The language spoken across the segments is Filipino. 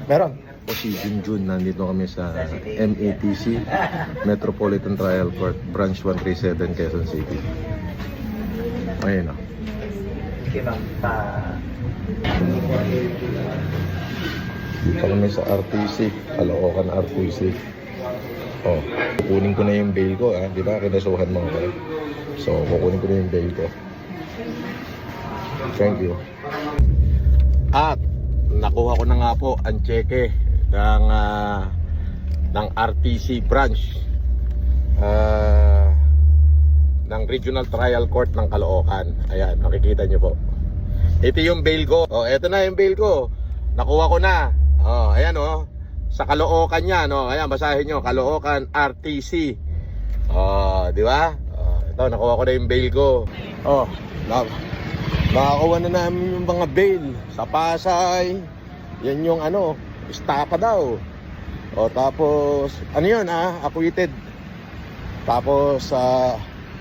Meron. O si Junjun, nandito kami sa MATC, Metropolitan Trial Court, Branch 137, Quezon City. Ayun o. Dito kami sa RTC, Caloocan RTC. Oh, kukunin ko na yung bail ko, di ba? Kinasuhan mo ako. So, kukunin ko na yung bail ko. Thank you. At nakuha ko na nga po ang cheque ng RTC branch ng Regional Trial Court ng Caloocan. Ayan, makikita nyo po. Ito yung bail ko. Oh, ito na yung bail ko. Nakuha ko na. Oh, ayan oh. Sa Caloocan yan, oh. Ayan, basahin nyo, Caloocan RTC. Oh, di ba? Oh, ito, nakuha ko na yung bail ko. Oh, nakakuha na namin yung mga bail sa Pasay. Yan yung ano, estapa daw. O tapos, ano yun acquitted. Tapos sa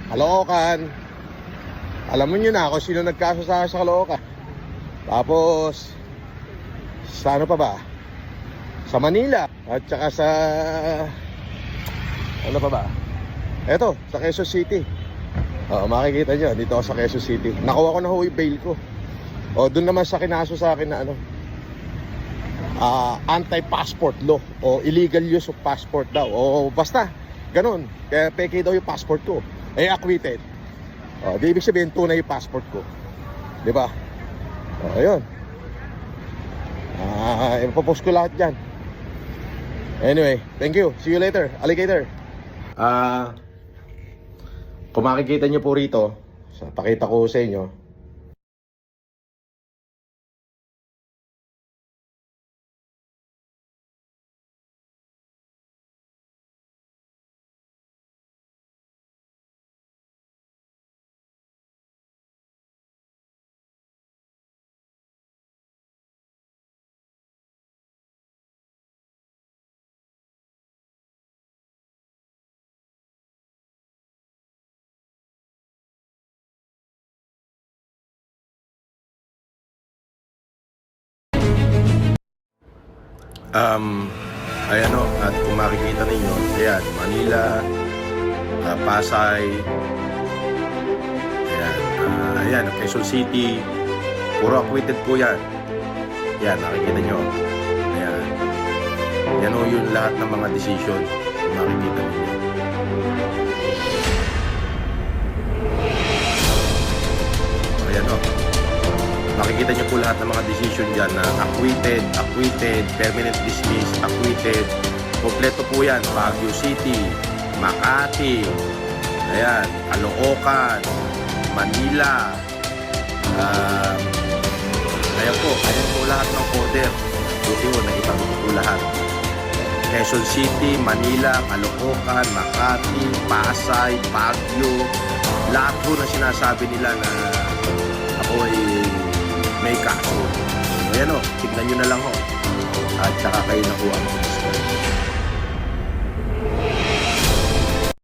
Caloocan, alam mo nyo na kung sino nagkaso sa Caloocan. Tapos sa ano pa ba? Sa Manila. At saka sa ano pa ba? Eto, sa Quezon City. Makikita nyo, dito ako sa Quezon City. Nakuha ko na yung bail ko. O doon naman sa kinaso sa akin na ano, anti-passport law o illegal use of passport daw o basta ganun, kaya peke daw yung passport ko, acquitted. Di ibig sabihin tunay yung passport ko, di ba? Ayun, ipopost ko lahat dyan. Anyway, thank you, see you later, alligator. Kung makikita nyo po rito, pakita ko sa inyo. Ayan o, at kung makikita ninyo, ayan, Manila, Pasay, ayan, Quezon City, puro acquitted po yan. Ayan, nakikita nyo. Ayan, yan o yung lahat ng mga decision, kung makikita ninyo. Ayan o. Makikita nyo po lahat ng mga decision dyan na acquitted, permanent dismiss, acquitted. Kompleto po yan. Baguio City, Makati, ayan, Caloocan, Manila. Ayan po lahat ng order. Buti po, nakita mo po lahat. Quezon City, Manila, Caloocan, Makati, Pasay, Baguio. Lahat po na sinasabi nila na ako ay may kaso. Ayan o, tignan nyo na lang ho. At saka kayo nakuha ang